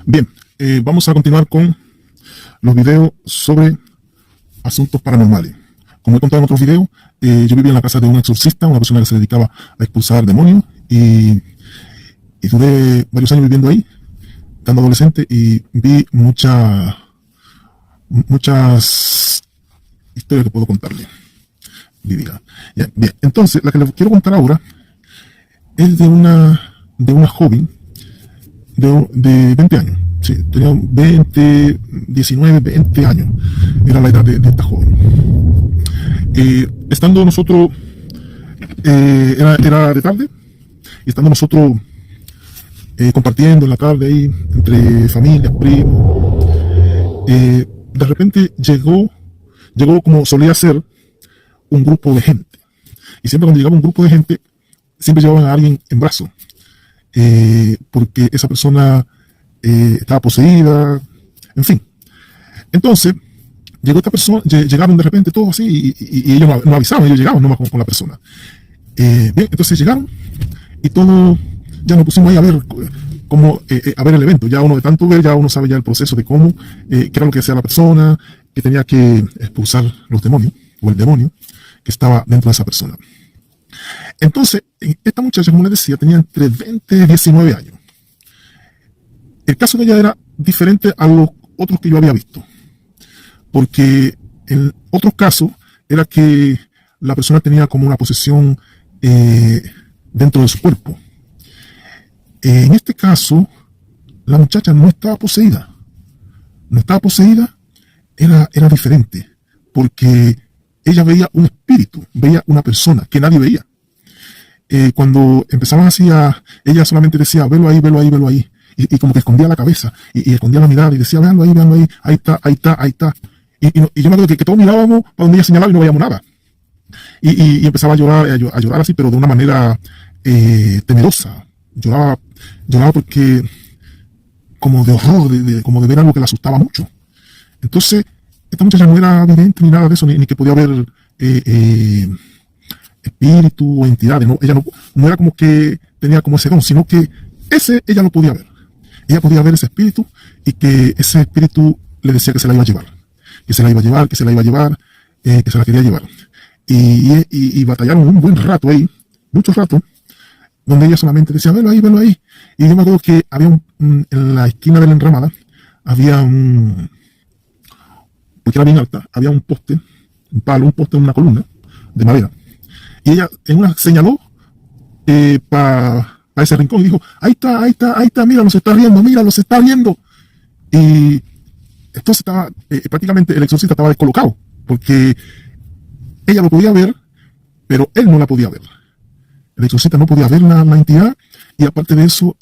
Bien, vamos a continuar con los videos sobre asuntos paranormales. Como he contado en otros videos, yo vivía en la casa de un exorcista, una persona que se dedicaba a expulsar demonios, y duré varios años viviendo ahí, estando adolescente, y vi muchas historias que puedo contarle. Bien, entonces, la que les quiero contar ahora es de una joven de 20 años. Sí, tenía 20, 19, 20 años. Era la edad de esta joven. Estando nosotros, era de tarde, y estando nosotros compartiendo en la tarde ahí, entre familias, primos, de repente llegó como solía ser, un grupo de gente. Y siempre cuando llegaba un grupo de gente, siempre llevaban a alguien en brazos. Porque esa persona estaba poseída, en fin. Entonces, llegó esta persona, llegaron de repente todos así, y ellos no avisaban, ellos llegaban nomás con la persona. Bien, entonces llegaron, y todos ya nos pusimos ahí a ver a ver el evento. Ya uno de tanto ver, ya uno sabe ya el proceso de cómo, qué era lo que hacía la persona, que tenía que expulsar los demonios, o el demonio que estaba dentro de esa persona. Entonces, esta muchacha, como les decía, tenía entre 20 y 19 años. El caso de ella era diferente a los otros que yo había visto, porque en otros casos era que la persona tenía como una posesión dentro de su cuerpo. En este caso, la muchacha no estaba poseída. No estaba poseída, era diferente, porque ella veía un espíritu, veía una persona que nadie veía. Cuando empezaban así, ella solamente decía, velo ahí, velo ahí, velo ahí. Y como que escondía la cabeza, y escondía la mirada, y decía, véanlo ahí, ahí está, ahí está, ahí está. Y yo me acuerdo que todos mirábamos para donde ella señalaba y no veíamos nada. Y empezaba a llorar así, pero de una manera temerosa. Lloraba porque, como de horror, como de ver algo que la asustaba mucho. Entonces, esta muchacha no era evidente ni nada de eso, ni que podía haber espíritu o entidades. No, ella no era como que tenía como ese don, sino que ella lo podía ver. Ella podía ver ese espíritu, y que ese espíritu le decía que se la iba a llevar. Que se la iba a llevar, que se la iba a llevar, que se la quería llevar. Y batallaron un buen rato ahí, mucho rato, donde ella solamente decía, velo ahí, velo ahí. Y yo me acuerdo que había en la esquina de la enramada, había porque era bien alta, había un poste, un palo, un poste, una columna de madera. Y ella en una señaló para ese rincón y dijo, ahí está, ahí está, ahí está, mira, se está viendo. Y entonces estaba, prácticamente el exorcista estaba descolocado, porque ella lo podía ver, pero él no la podía ver. El exorcista no podía ver la entidad, y aparte de eso,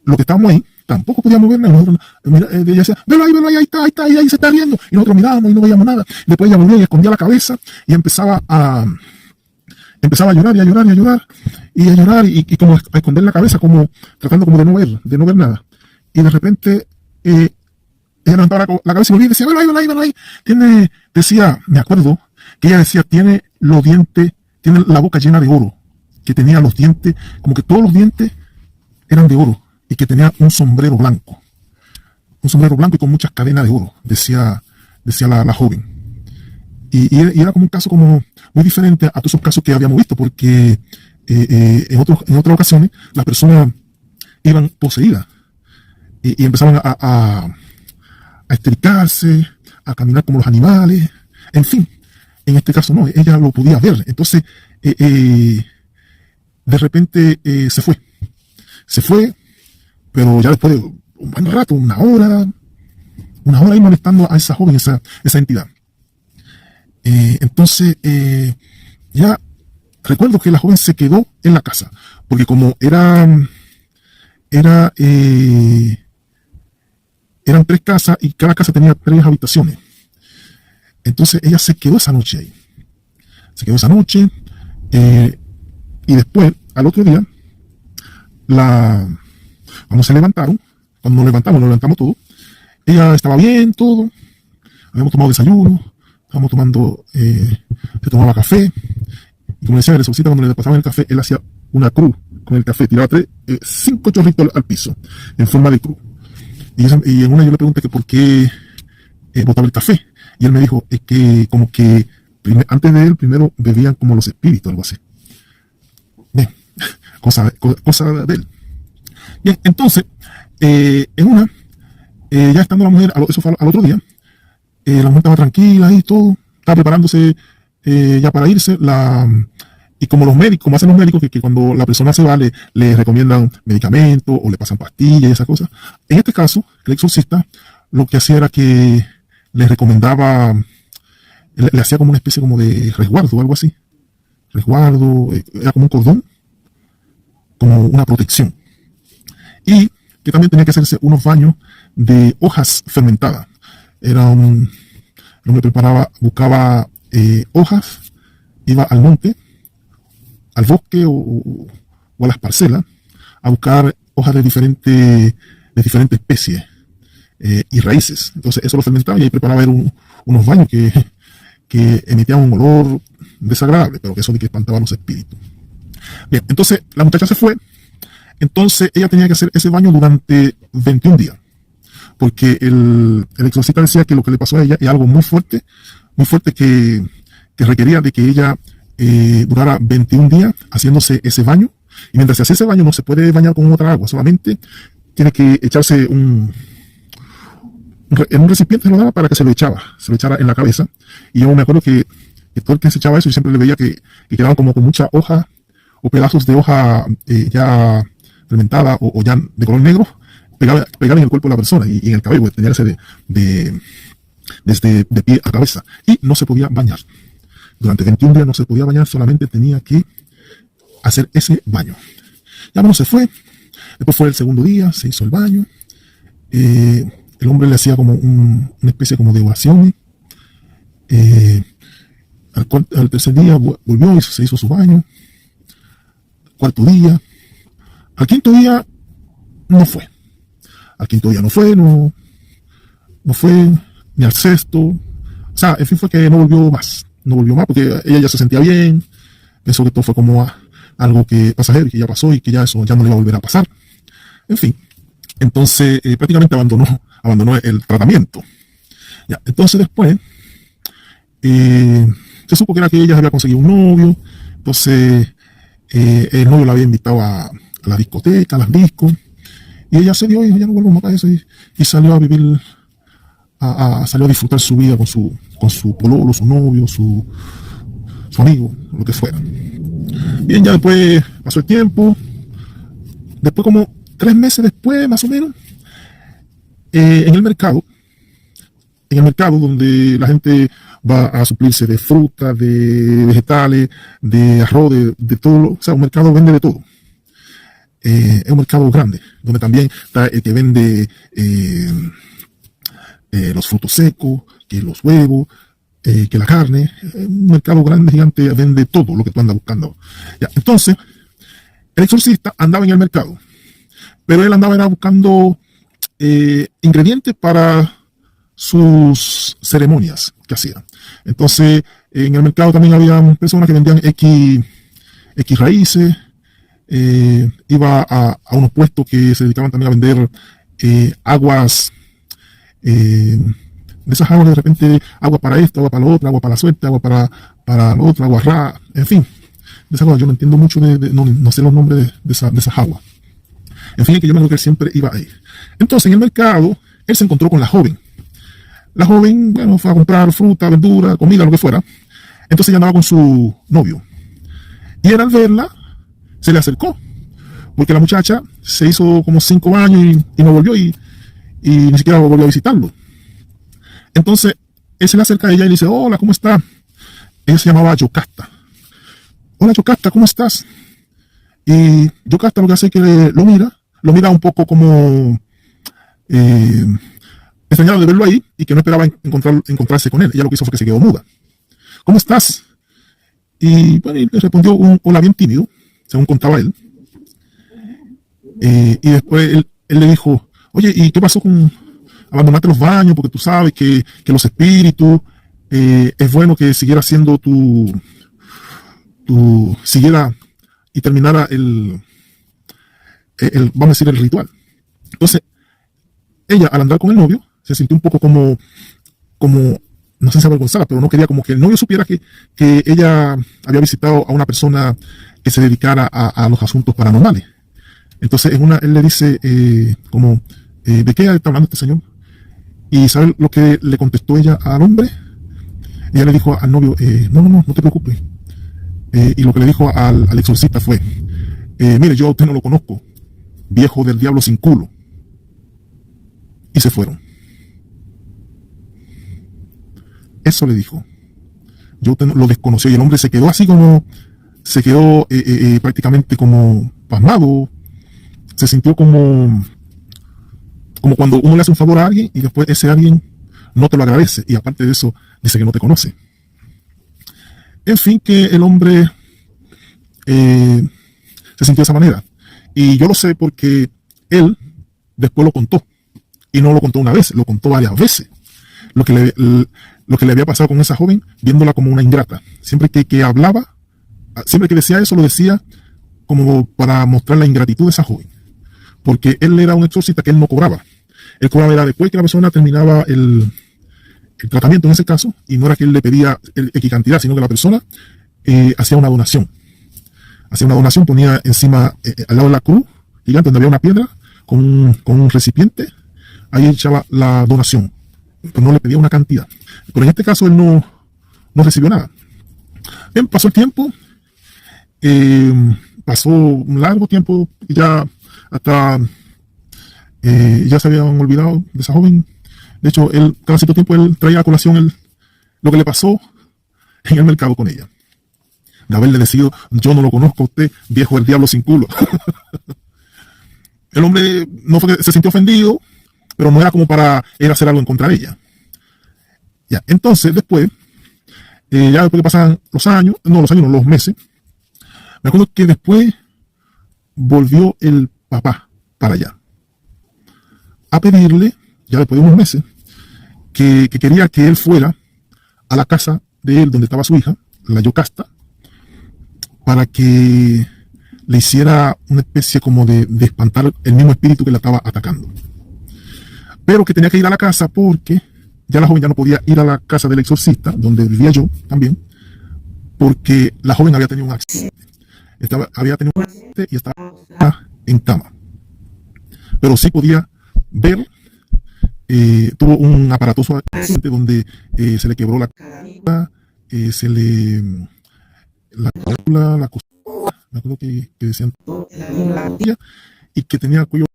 lo que estábamos ahí, tampoco podíamos ver nada. Nosotros, ella decía, velo ahí, ahí está, ahí se está viendo. Y nosotros mirábamos y no veíamos nada. Después ella volvía y escondía la cabeza, y empezaba a llorar y a llorar y a llorar y a llorar, y como a esconder la cabeza, como tratando como de no ver nada. Y de repente ella levantaba la cabeza y volvía y decía, velo ahí. Decía, me acuerdo que ella decía, tiene la boca llena de oro, que tenía los dientes, como que todos los dientes eran de oro, y que tenía un sombrero blanco y con muchas cadenas de oro, decía la joven. Y era como un caso como muy diferente a todos esos casos que habíamos visto, porque en otras ocasiones las personas iban poseídas y empezaban a estricarse, a caminar como los animales, en fin. En este caso no, ella lo podía ver. Entonces, de repente se fue, pero ya después de un buen rato, una hora ahí molestando a esa joven, esa entidad. Entonces, ya recuerdo que la joven se quedó en la casa, porque como eran 3 casas, y cada casa tenía 3 habitaciones. Entonces ella se quedó esa noche ahí. Y después, al otro día, cuando se levantaron, cuando nos levantamos todos, ella estaba bien, todo. Habíamos tomado desayuno, se tomaba café. Y como decía el exorcista, cuando le pasaban el café, él hacía una cruz con el café, tiraba 5 chorritos al piso, en forma de cruz. Y en una yo le pregunté que por qué botaba el café. Y él me dijo que como que antes de él primero bebían como los espíritus, algo así. Bien, cosa de él. Bien, entonces, en una, ya estando la mujer, eso fue al otro día, la mujer estaba tranquila y todo, estaba preparándose ya para irse, y como los médicos, como hacen los médicos, que cuando la persona se va le recomiendan medicamentos o le pasan pastillas y esas cosas. En este caso, el exorcista lo que hacía era que le recomendaba, le hacía como una especie como de resguardo o algo así. Resguardo, era como un cordón, como una protección. Y que también tenía que hacerse unos baños de hojas fermentadas. El hombre preparaba, buscaba hojas, iba al monte, al bosque o a las parcelas a buscar hojas de diferentes especies y raíces. Entonces eso lo fermentaba y ahí preparaba unos baños que emitían un olor desagradable, pero que eso de que espantaba a los espíritus. Bien, entonces la muchacha se fue. Entonces ella tenía que hacer ese baño durante 21 días, porque el exorcista decía que lo que le pasó a ella es algo muy fuerte que requería de que ella durara 21 días haciéndose ese baño. Y mientras se hace ese baño no se puede bañar con otra agua, solamente tiene que echarse en un recipiente, se lo daba para que se lo echara en la cabeza. Y yo me acuerdo que todo el que se echaba eso, yo siempre le veía que quedaban como con mucha hoja o pedazos de hoja ya fermentada o ya de color negro pegada en el cuerpo de la persona y en el cabello, pues, tenía que ser desde de pie a cabeza. Y no se podía bañar. Durante 21 días no se podía bañar, solamente tenía que hacer ese baño. Ya bueno, se fue. Después fue el segundo día, se hizo el baño. El hombre le hacía como una especie como de oraciones. Al tercer día volvió y se hizo su baño. Cuarto día. Al quinto día no fue. No fue ni al sexto. O sea, en fin, fue que no volvió más. No volvió más porque ella ya se sentía bien. Pensó que todo fue como algo que pasajero y que ya pasó y que ya eso ya no le iba a volver a pasar. En fin. Entonces, prácticamente abandonó el tratamiento. Ya, entonces después, se supo que era que ella había conseguido un novio. Entonces, el novio la había invitado a la discoteca, a las discos. Y ella se dio y dijo, ya no vuelvo más a eso. Y salió a vivir, salió a disfrutar su vida con su pololo, su novio, su amigo, lo que fuera. Bien, ya después pasó el tiempo. Después, como 3 meses después, más o menos, en el mercado donde la gente va a suplirse de frutas, de vegetales, de arroz, de todo, o sea, un mercado vende de todo. Es un mercado grande, donde también está el que vende los frutos secos, que los huevos, que la carne. Un mercado grande, gigante, vende todo lo que tú andas buscando. Ya, entonces, el exorcista andaba en el mercado, pero él andaba buscando ingredientes para sus ceremonias que hacían. Entonces, en el mercado también había personas que vendían X raíces. Iba a unos puestos que se dedicaban también a vender aguas, de esas aguas de repente, agua para esto, agua para lo otro, agua para la suerte, agua para lo otro, agua rara, en fin. De esas aguas yo no entiendo mucho, no sé los nombres de esas aguas. En fin, es que yo me acuerdo que él siempre iba ahí. Entonces, en el mercado, él se encontró con la joven. La joven, bueno, fue a comprar fruta, verdura, comida, lo que fuera. Entonces ella andaba con su novio. Y él, al verla, se le acercó. Porque la muchacha se hizo como 5 años y no volvió y ni siquiera volvió a visitarlo. Entonces, él se le acerca a ella y le dice, hola, ¿cómo está? Ella se llamaba Yocasta. Hola, Yocasta, ¿cómo estás? Y Yocasta lo que hace es que lo mira un poco como extrañado de verlo ahí y que no esperaba encontrarse con él. Ella lo que hizo fue que se quedó muda. ¿Cómo estás? Y bueno, y le respondió un hola bien tímido, según contaba él. Y después él le dijo, oye, ¿y qué pasó con abandonarte los baños? Porque tú sabes que los espíritus, es bueno que siguiera siendo siguiera y terminara vamos a decir, el ritual. Entonces, ella al andar con el novio se sintió un poco como, no sé si avergonzada, pero no quería como que el novio supiera que ella había visitado a una persona que se dedicara a los asuntos paranormales. Entonces, él le dice, ¿de qué está hablando este señor? Y ¿sabe lo que le contestó ella al hombre? Ella le dijo al novio, no te preocupes. Y lo que le dijo al exorcista fue, mire, yo a usted no lo conozco, viejo del diablo sin culo. Y se fueron. Eso le dijo. Yo lo desconocí y el hombre se quedó así prácticamente como pasmado. Se sintió como cuando uno le hace un favor a alguien y después ese alguien no te lo agradece y aparte de eso dice que no te conoce. En fin, que el hombre se sintió de esa manera. Y yo lo sé porque él después lo contó. Y no lo contó una vez, lo contó varias veces. Lo que le había pasado con esa joven, viéndola como una ingrata. Siempre que hablaba, siempre que decía eso, lo decía como para mostrar la ingratitud de esa joven. Porque él era un exorcista que él no cobraba. Él cobraba era después que la persona terminaba el tratamiento en ese caso, y no era que él le pedía X cantidad, sino que la persona hacía una donación. Hacía una donación, ponía encima, al lado de la cruz gigante donde había una piedra, con un recipiente, ahí echaba la donación. Pero no le pedía una cantidad. Pero en este caso él no recibió nada. Bien, pasó el tiempo, pasó un largo tiempo, y ya hasta ya se habían olvidado de esa joven. De hecho, cada cierto tiempo él traía a colación lo que le pasó en el mercado con ella. De haberle decidido, yo no lo conozco a usted, viejo del diablo sin culo. El hombre no fue que se sintió ofendido, pero no era como para él hacer algo en contra de ella. Ya, entonces después, ya después que pasan los meses, me acuerdo que después volvió el papá para allá a pedirle, ya después de unos meses, que quería que él fuera a la casa de él donde estaba su hija, la Yocasta, para que le hiciera una especie como de espantar el mismo espíritu que la estaba atacando. Pero que tenía que ir a la casa porque ya la joven ya no podía ir a la casa del exorcista, donde vivía yo también, porque la joven había tenido un accidente. Había tenido un accidente y estaba en cama. Pero sí podía ver, tuvo un aparatoso accidente donde se le quebró la cara, la córnea, la costilla, me acuerdo que decían, y que tenía el cuello,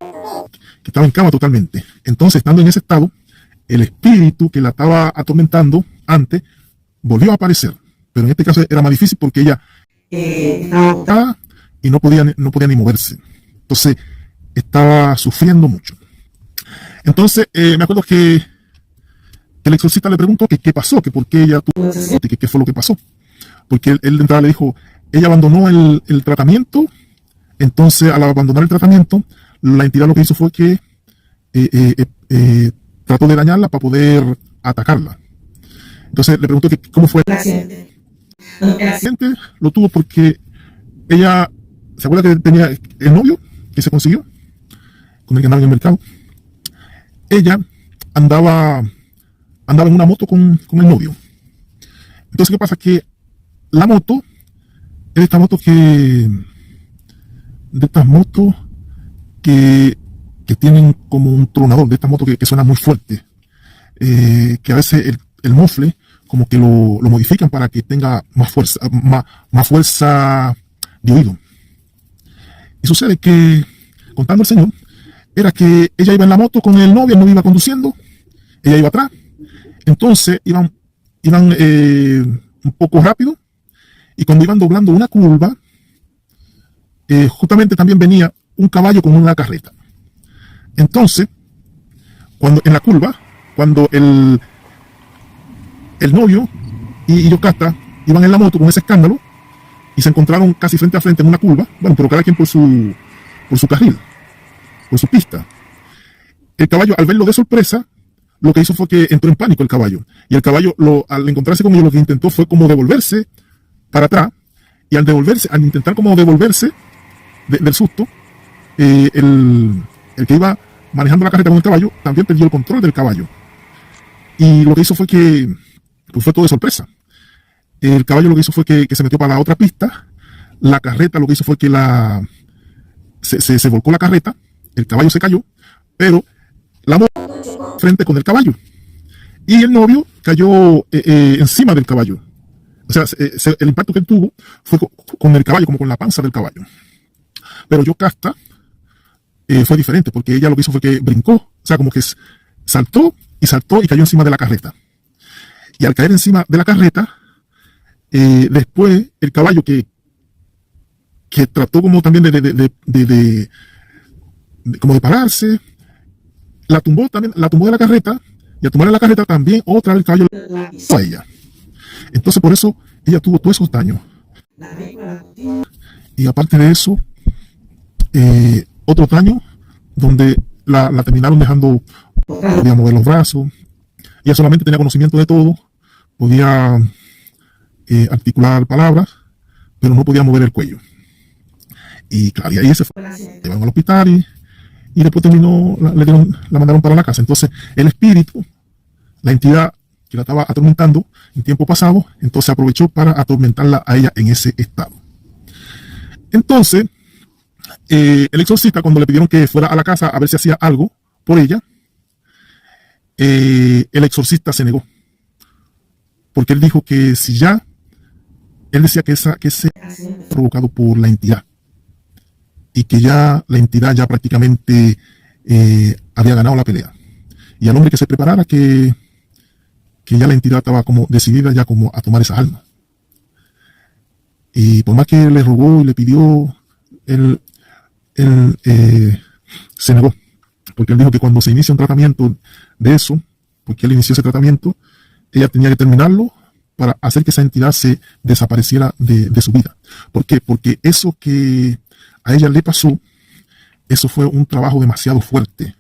que estaba en cama totalmente. Entonces, estando en ese estado, el espíritu que la estaba atormentando antes volvió a aparecer. Pero en este caso era más difícil porque ella estaba y no podía ni moverse. Entonces, estaba sufriendo mucho. Entonces, me acuerdo que el exorcista le preguntó que qué pasó, que por qué ella tuvo que qué fue lo que pasó. Porque él de entrada le dijo, ella abandonó el tratamiento. Entonces, al abandonar el tratamiento, la entidad lo que hizo fue que trató de dañarla para poder atacarla. Entonces le preguntó que cómo fue el accidente. El accidente lo tuvo porque ella, ¿se acuerda que tenía el novio que se consiguió? Con el que andaba en el mercado. Ella andaba en una moto con el novio. Entonces, ¿qué pasa? Que la moto es de estas motos que tienen como un tronador, de estas motos que suenan muy fuerte, que a veces el mofle como que lo modifican para que tenga más fuerza de oído. Y sucede que, contando el Señor, era que ella iba en la moto con el novio iba conduciendo, ella iba atrás, entonces iban un poco rápido, y cuando iban doblando una curva, justamente también venía un caballo con una carreta. Entonces, en la curva, cuando el novio y Yocasta iban en la moto con ese escándalo y se encontraron casi frente a frente en una curva, bueno, pero cada quien por su carril, por su pista. El caballo, al verlo de sorpresa, lo que hizo fue que entró en pánico el caballo. Y el caballo, al encontrarse con ellos, lo que intentó fue como devolverse para atrás y al devolverse, al intentar como devolverse del susto, el que iba manejando la carreta con el caballo también perdió el control del caballo. Y lo que hizo fue que, pues fue todo de sorpresa. El caballo lo que hizo fue que se metió para la otra pista. La carreta lo que hizo fue que se volcó la carreta, el caballo se cayó, pero la moto frente con el caballo. Y el novio cayó encima del caballo. O sea, el impacto que él tuvo fue con el caballo, como con la panza del caballo. Pero Yocasta fue diferente, porque ella lo que hizo fue que brincó, o sea, como que saltó y cayó encima de la carreta. Y al caer encima de la carreta, después el caballo que trató como también como de pararse, la tumbó de la carreta, y al tumbar la carreta también otra vez el caballo a ella. Entonces por eso ella tuvo todos esos daños. Y aparte de eso, otro daño donde la terminaron dejando, podía mover los brazos. Ella solamente tenía conocimiento de todo, podía articular palabras, pero no podía mover el cuello. Y claro, y ahí se fue, llevaron al hospital y después terminó, la mandaron para la casa. Entonces el espíritu, la entidad que la estaba atormentando en tiempo pasado, entonces aprovechó para atormentarla a ella en ese estado. Entonces, el exorcista, cuando le pidieron que fuera a la casa a ver si hacía algo por ella, el exorcista se negó. Porque él dijo que si ya, él decía que ese provocado por la entidad. Y que ya la entidad ya prácticamente había ganado la pelea. Y al hombre que se preparara, que ya la entidad estaba como decidida ya como a tomar esa alma. Y por más que le rogó y le pidió, él se negó. Porque él dijo que cuando se inicia un tratamiento de eso, porque él inició ese tratamiento, ella tenía que terminarlo para hacer que esa entidad se desapareciera de su vida. ¿Por qué? Porque eso que a ella le pasó, eso fue un trabajo demasiado fuerte,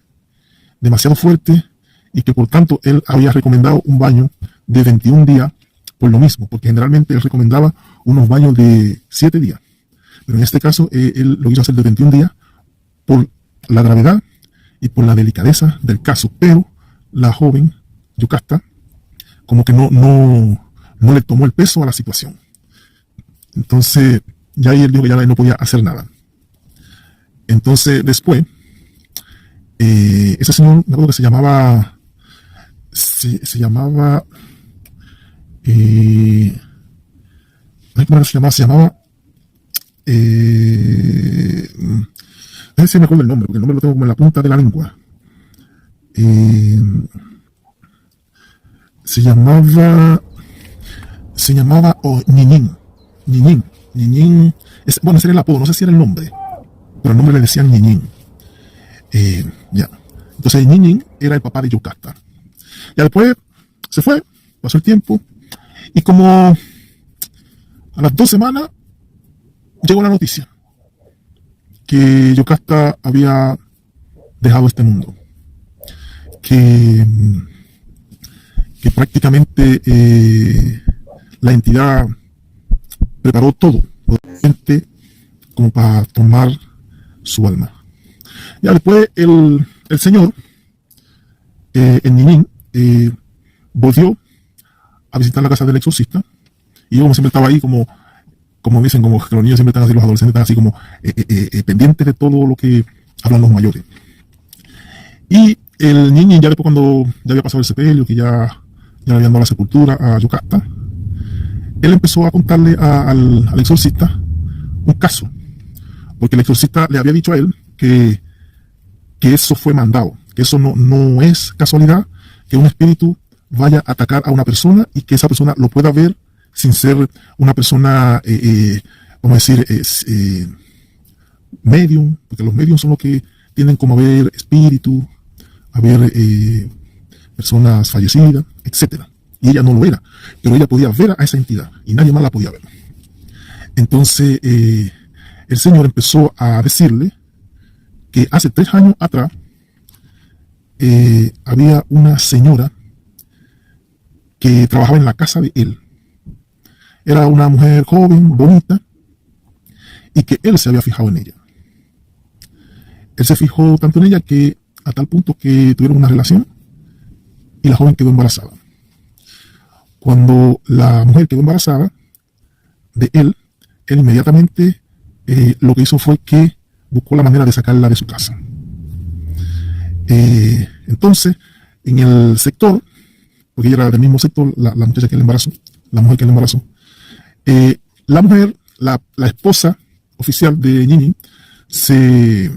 y que por tanto él había recomendado un baño de 21 días por lo mismo, porque generalmente él recomendaba unos baños de 7 días, pero en este caso él lo hizo hacer de 21 días por la gravedad y por la delicadeza del caso. Pero la joven Yocasta como que no le tomó el peso a la situación. Entonces ya ahí él dijo que ya no podía hacer nada. Entonces después ese señor, me acuerdo que se llamaba ¿cómo se llamaba? No sé si me acuerdo el nombre, porque el nombre lo tengo como en la punta de la lengua. Se llamaba Ñiñín. Bueno, ese era el apodo, no sé si era el nombre, pero el nombre le decían Ñiñín. Ya. Entonces Ñiñín era el papá de Yocasta. Ya después se fue, pasó el tiempo, y como a las 2 semanas llegó la noticia que Yocasta había dejado este mundo, que prácticamente la entidad preparó todo como para tomar su alma. Ya después el señor, el Ñiñín, volvió a visitar la casa del exorcista, y yo como siempre estaba ahí, como dicen, como que los niños siempre están así, los adolescentes están así como pendientes de todo lo que hablan los mayores. Y el Ñiñín, ya después cuando ya había pasado el sepelio, que ya le habían dado la sepultura a Yocasta, él empezó a contarle al exorcista un caso, porque el exorcista le había dicho a él que eso fue mandado, que eso no es casualidad, que un espíritu vaya a atacar a una persona y que esa persona lo pueda ver sin ser una persona, vamos a decir, medium, porque los mediums son los que tienden como a ver espíritus, a ver personas fallecidas, etcétera. Y ella no lo era, pero ella podía ver a esa entidad y nadie más la podía ver. Entonces el Señor empezó a decirle que hace 3 años atrás había una señora que trabajaba en la casa de él. Era una mujer joven, bonita, y que él se había fijado en ella. Él se fijó tanto en ella que a tal punto que tuvieron una relación y la joven quedó embarazada. Cuando la mujer quedó embarazada de él inmediatamente lo que hizo fue que buscó la manera de sacarla de su casa. Entonces, en el sector, porque ella era del mismo sector, la muchacha que le embarazó, la mujer que le embarazó, la mujer, la esposa oficial de Ñiñín, se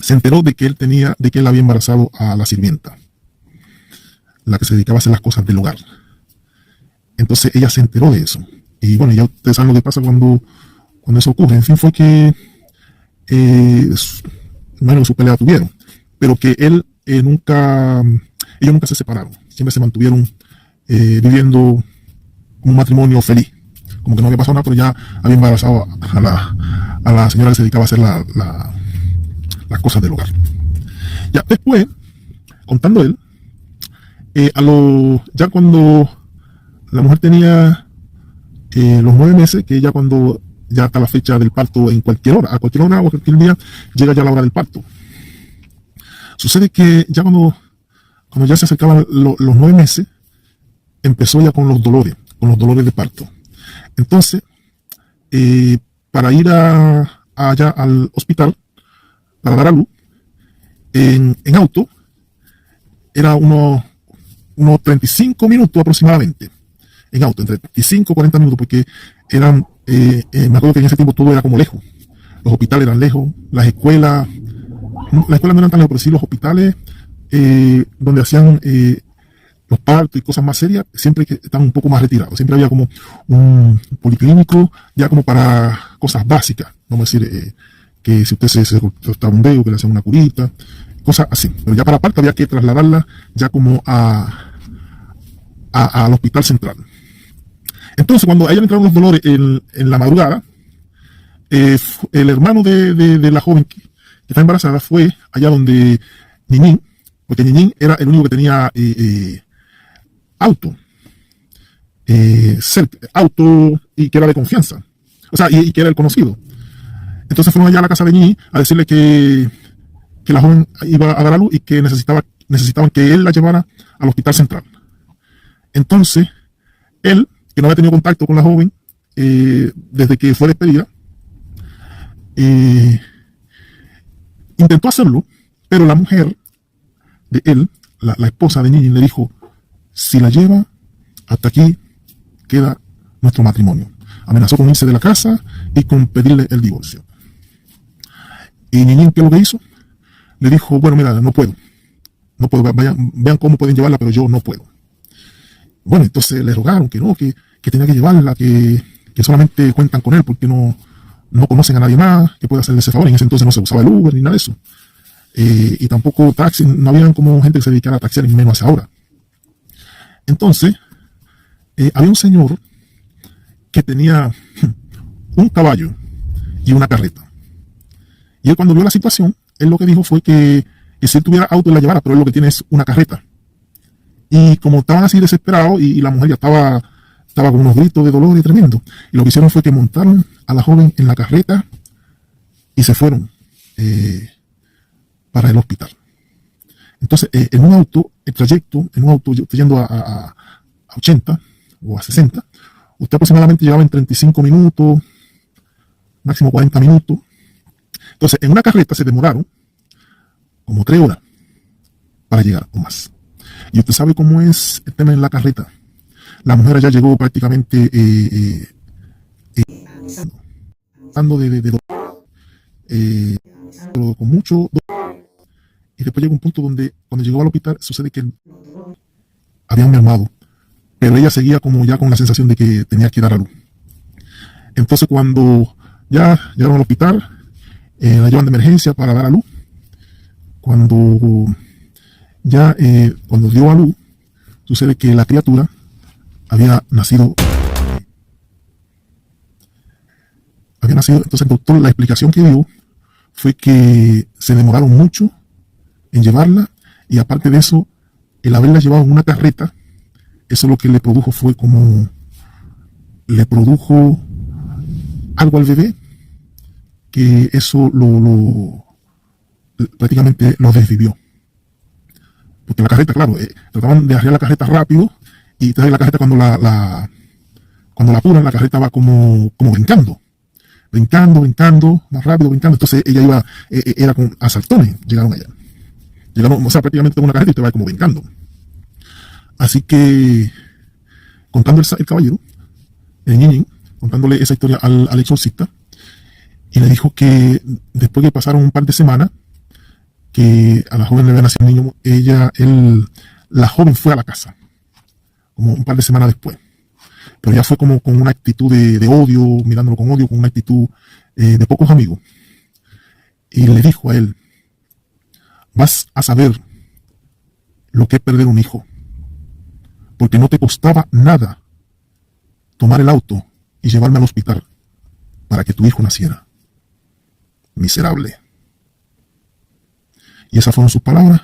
enteró de que él había embarazado a la sirvienta, la que se dedicaba a hacer las cosas del hogar. Entonces ella se enteró de eso. Y bueno, ya ustedes saben lo que pasa cuando eso ocurre. En fin, fue que bueno, su pelea tuvieron, pero que ellos nunca se separaron, siempre se mantuvieron viviendo un matrimonio feliz, como que no había pasado nada, pero ya había embarazado a la señora que se dedicaba a hacer las cosas del hogar. Ya después, contando él, ya cuando la mujer tenía los 9 meses, que ella cuando ya está la fecha del parto, a cualquier hora o cualquier día, llega ya la hora del parto. Sucede que ya cuando ya se acercaban los 9 meses, empezó ya con los dolores de parto. Entonces, para ir allá al hospital, para dar a luz, en auto, era unos 35 minutos aproximadamente. En auto, entre 35 y 40 minutos, porque eran, me acuerdo que en ese tiempo todo era como lejos. Los hospitales eran lejos, las escuelas no eran tan lejos, pero sí los hospitales donde hacían los partos y cosas más serias, siempre que estaban un poco más retirados. Siempre había como un policlínico, ya como para cosas básicas. Vamos a decir que si usted se cortaba un dedo, que le hacían una curita, cosas así. Pero ya para parto había que trasladarla ya como al hospital central. Entonces, cuando a ella le entraron los dolores en la madrugada, el hermano de la joven que está embarazada fue allá donde Ñiñín, porque Ñiñín era el único que tenía auto y que era de confianza, o sea, y que era el conocido. Entonces fueron allá a la casa de Ñiñín a decirle que la joven iba a dar a luz y que necesitaban que él la llevara al hospital central. Entonces, él, que no había tenido contacto con la joven desde que fue despedida, intentó hacerlo, pero la mujer de él, la esposa de Ñiñín, le dijo: si la lleva, hasta aquí queda nuestro matrimonio. Amenazó con irse de la casa y con pedirle el divorcio. Y Ñiñín, ¿qué es lo que hizo? Le dijo: bueno, mira, no puedo, vean cómo pueden llevarla, pero yo no puedo. Bueno, entonces le rogaron que no, que tenía que llevarla, que solamente cuentan con él porque no conocen a nadie más que pueda hacerle ese favor. En ese entonces no se usaba el Uber ni nada de eso. Y tampoco taxi, no había como gente que se dedicara a taxiar, ni menos ahora. Entonces, había un señor que tenía un caballo y una carreta. Y él, cuando vio la situación, él lo que dijo fue que si él tuviera auto, él la llevara, pero él lo que tiene es una carreta. Y como estaban así desesperados y la mujer ya estaba con unos gritos de dolor y tremendo, y lo que hicieron fue que montaron a la joven en la carreta y se fueron para el hospital. Entonces, en un auto, yendo a 80 o a 60, usted aproximadamente llegaba en 35 minutos, máximo 40 minutos. Entonces, en una carreta se demoraron como 3 horas para llegar o más. Y usted sabe cómo es el tema en la carreta. La mujer ya llegó prácticamente dando de dolor, pero con mucho dolor. Y después llegó un punto donde, cuando llegó al hospital, sucede que habían mermado, pero ella seguía como ya con la sensación de que tenía que dar a luz. Entonces, cuando ya llegaron al hospital, la llevan de emergencia para dar a luz. Cuando dio a luz, sucede que la criatura había nacido. Entonces el doctor, la explicación que dio fue que se demoraron mucho en llevarla, y aparte de eso, el haberla llevado en una carreta, eso lo que le produjo fue como, le produjo algo al bebé que eso prácticamente lo desvivió. Porque la carreta, claro, trataban de arreglar la carreta rápido, y entonces la carreta cuando cuando la apuran, la carreta va como brincando, más rápido, brincando. Entonces ella iba, era con asaltones, llegaron allá. Llegaron, o sea, prácticamente con una carreta y te va como brincando. Así que, contando el caballero, el Ñiñín, contándole esa historia al exorcista, y le dijo que después que pasaron un par de semanas, que a la joven le había nacido un niño, la joven fue a la casa, como un par de semanas después. Pero ya fue como con una actitud de odio, mirándolo con odio, con una actitud de pocos amigos. Y le dijo a él: vas a saber lo que es perder un hijo, porque no te costaba nada tomar el auto y llevarme al hospital para que tu hijo naciera. Miserable. Y esas fueron sus palabras,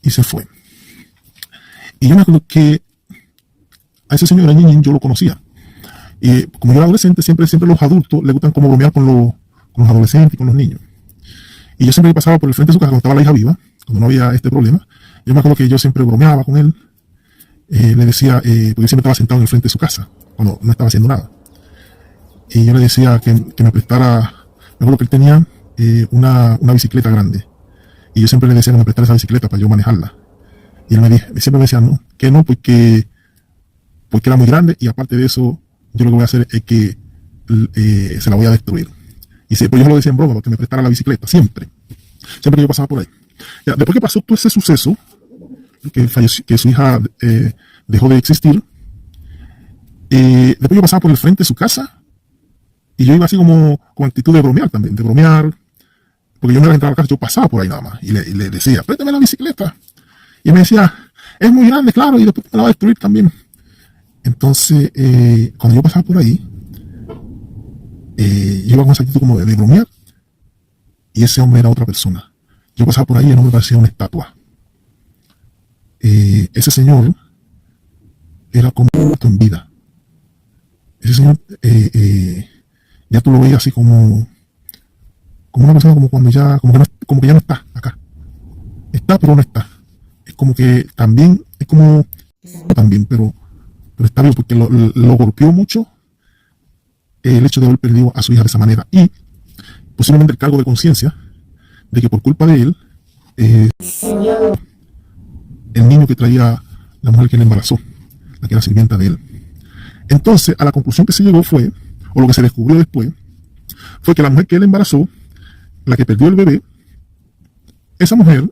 y se fue. Y yo me acuerdo que a ese señor Ñiñín yo lo conocía. Y como yo era adolescente, siempre los adultos les gustan como bromear con los adolescentes y con los niños. Y yo siempre pasaba por el frente de su casa cuando estaba la hija viva, cuando no había este problema. Yo me acuerdo que yo siempre bromeaba con él. Le decía, porque yo siempre estaba sentado en el frente de su casa, cuando no estaba haciendo nada. Y yo le decía que me prestara, me acuerdo que él tenía una bicicleta grande. Y yo siempre le decía que me prestara esa bicicleta para yo manejarla. Y él siempre me decía, no, que no, porque era muy grande, y aparte de eso, yo lo que voy a hacer es que se la voy a destruir. Y pues yo lo decía en broma, porque me prestara la bicicleta, siempre que yo pasaba por ahí. Ya, después que pasó todo ese suceso, que falleció, que su hija dejó de existir, después yo pasaba por el frente de su casa, y yo iba así como con actitud de bromear también, porque yo no iba a entrar a la casa, yo pasaba por ahí nada más, y le decía, préstame la bicicleta. Y él me decía, es muy grande, claro, y después me la va a destruir también. Entonces, cuando yo pasaba por ahí, yo iba con esa actitud como de bromear, y ese hombre era otra persona. Yo pasaba por ahí y el hombre parecía una estatua. Ese señor era como muerto en vida. Ese señor, ya tú lo veías así como una persona como cuando ya, como que ya no está acá. Está, pero no está. Es como que también, pero está bien, porque lo golpeó mucho el hecho de haber perdido a su hija de esa manera, y posiblemente el cargo de conciencia de que por culpa de él, el niño que traía la mujer que le embarazó, la que era sirvienta de él. Entonces, a la conclusión que se llegó fue, o lo que se descubrió después, fue que la mujer que él embarazó, la que perdió el bebé, esa mujer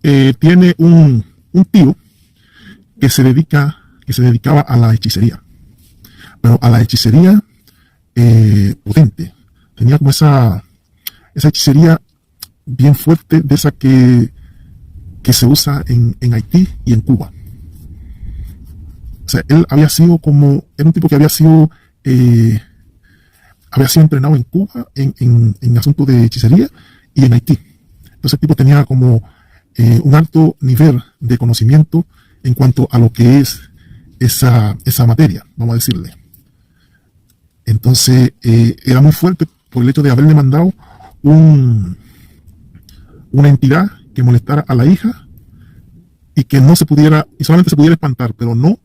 tiene un tío que se dedicaba a la hechicería, pero a la hechicería potente. Tenía como esa hechicería bien fuerte, de esa que se usa en Haití y en Cuba. O sea, él era un tipo que había sido entrenado en Cuba en asuntos de hechicería y en Haití. Entonces el tipo tenía como un alto nivel de conocimiento en cuanto a lo que es esa materia, vamos a decirle. Entonces era muy fuerte por el hecho de haberle mandado una entidad que molestara a la hija, y que no se pudiera, y solamente se pudiera espantar, pero no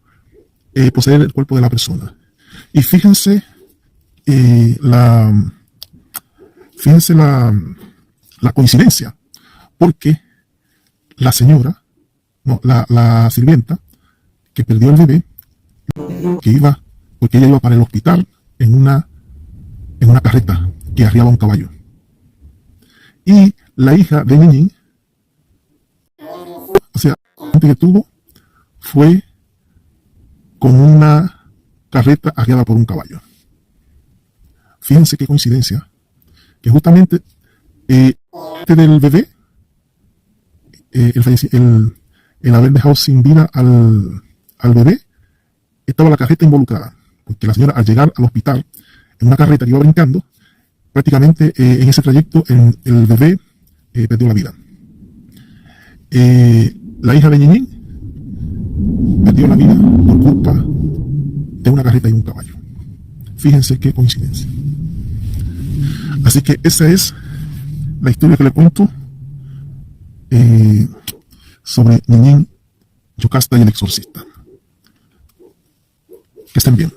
poseer el cuerpo de la persona. Y fíjense la coincidencia, porque la señora, no, la sirvienta que perdió el bebé, porque ella iba para el hospital en una carreta que arriaba un caballo. Y la hija de Ñiñín, o sea, la que tuvo fue con una carreta arriada por un caballo. Fíjense qué coincidencia, que justamente del bebé, el haber dejado sin vida al bebé, estaba la carreta involucrada, porque la señora, al llegar al hospital en una carreta que iba brincando, prácticamente en ese trayecto el bebé perdió la vida. La hija de Ñiñín perdió la vida por culpa de una carreta y un caballo. Fíjense qué coincidencia. Así Así que esa es la historia que le cuento sobre Ninín, Yocasta y el exorcista. Que estén bien.